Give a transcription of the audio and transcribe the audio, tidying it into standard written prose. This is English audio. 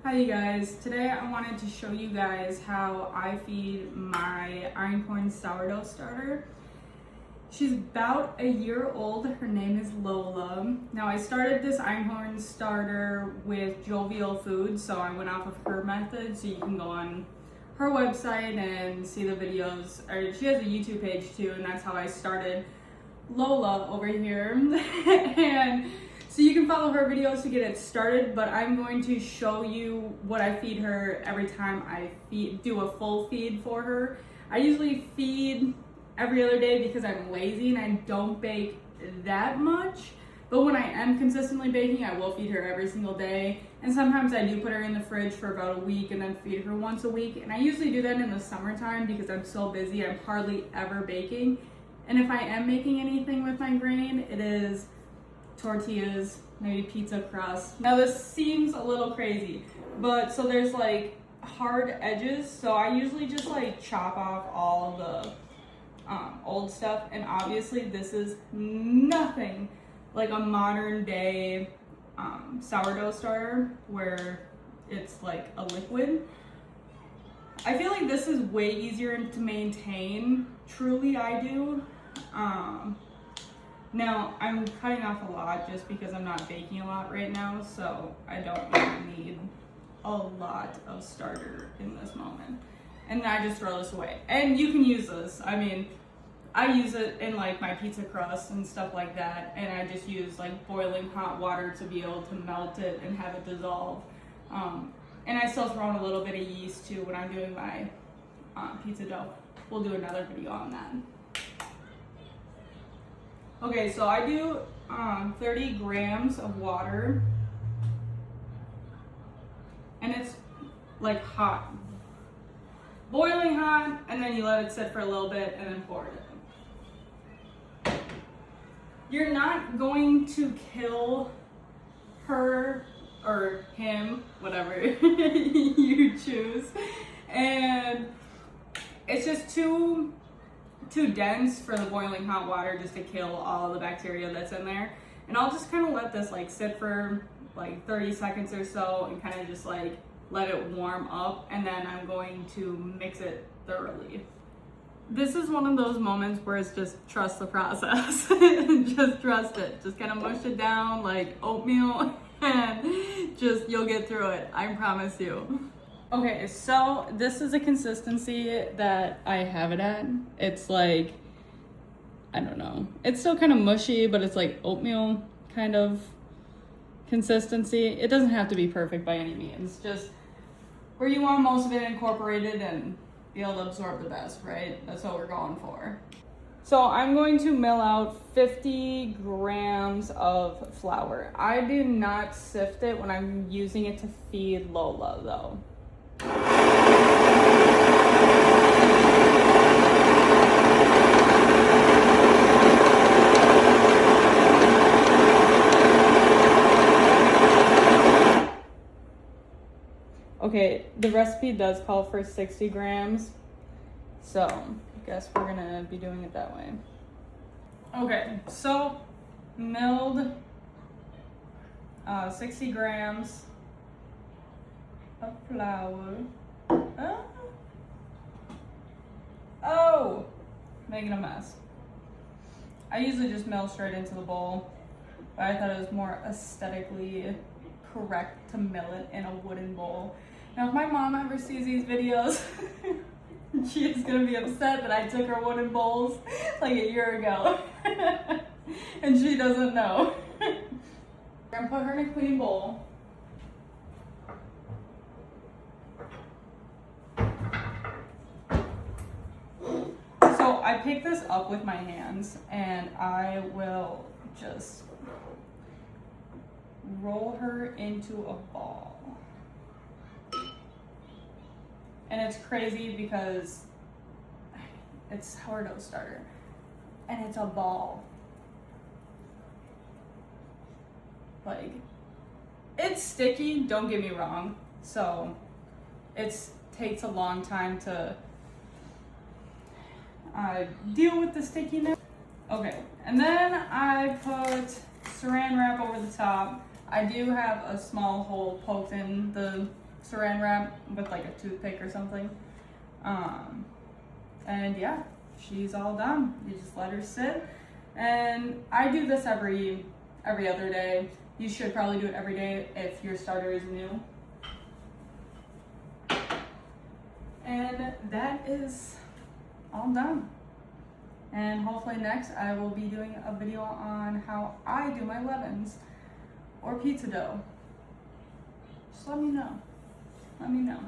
Hi you guys, today I wanted to show you guys how I feed my Einkorn sourdough starter. She's about a year old, her name is Lola. Now I started this Einkorn starter with Jovial Foods, so I went off of her method, so you can go on her website and see the videos. She has a YouTube page too, and that's how I started Lola over here. And so you can follow her videos to get it started, but I'm going to show you what I feed her every time I do a full feed for her. I usually feed every other day because I'm lazy and I don't bake that much. But when I am consistently baking, I will feed her every single day. And sometimes I do put her in the fridge for about a week and then feed her once a week. And I usually do that in the summertime because I'm so busy, I'm hardly ever baking. And if I am making anything with my grain, it is tortillas, maybe pizza crust. Now this seems a little crazy, but so there's like hard edges. So I usually just like chop off all the old stuff. And obviously this is nothing like a modern day sourdough starter where it's like a liquid. I feel like this is way easier to maintain. Truly I do. Now I'm cutting off a lot just because I'm not baking a lot right now, so I don't really need a lot of starter in this moment. And then I just throw this away. And you can use this. I mean, I use it in like my pizza crust and stuff like that, and I just use like boiling hot water to be able to melt it and have it dissolve. And I still throw in a little bit of yeast too when I'm doing my pizza dough. We'll do another video on that. Okay, so I do 30 grams of water, and it's like hot, boiling hot, and then you let it sit for a little bit and then pour it in. You're not going to kill her or him, whatever you choose, and it's just too dense for the boiling hot water just to kill all the bacteria that's in there. And I'll just kind of let this like sit for like 30 seconds or so and kind of just like let it warm up, and then I'm going to mix it thoroughly. This is one of those moments where it's just trust the process. Just trust it. Just kind of mush it down like oatmeal and just you'll get through it. I promise you. Okay, so this is a consistency that I have it at. It's like, I don't know. It's still kind of mushy, but it's like oatmeal kind of consistency. It doesn't have to be perfect by any means. Just where you want most of it incorporated and be able to absorb the best, right? That's what we're going for. So I'm going to mill out 50 grams of flour. I do not sift it when I'm using it to feed Lola though. Okay, the recipe does call for 60 grams, so I guess we're gonna be doing it that way. Okay, so milled 60 grams of flour. Oh, making a mess. I usually just mill straight into the bowl, but I thought it was more aesthetically correct to mill it in a wooden bowl. Now if my mom ever sees these videos, she is gonna be upset that I took her wooden bowls like a year ago. And she doesn't know. I'm gonna put her in a clean bowl. So I pick this up with my hands and I will just roll her into a ball. And it's crazy because it's sourdough starter and it's a ball. Like, it's sticky, don't get me wrong. So it takes a long time to deal with the stickiness. Okay, and then I put saran wrap over the top. I do have a small hole poked in the saran wrap with like a toothpick or something. And yeah, she's all done. You just let her sit. And I do this every other day. You should probably do it every day if your starter is new. And that is all done. And hopefully next I will be doing a video on how I do my leavens or pizza dough. Just let me know. Let me know.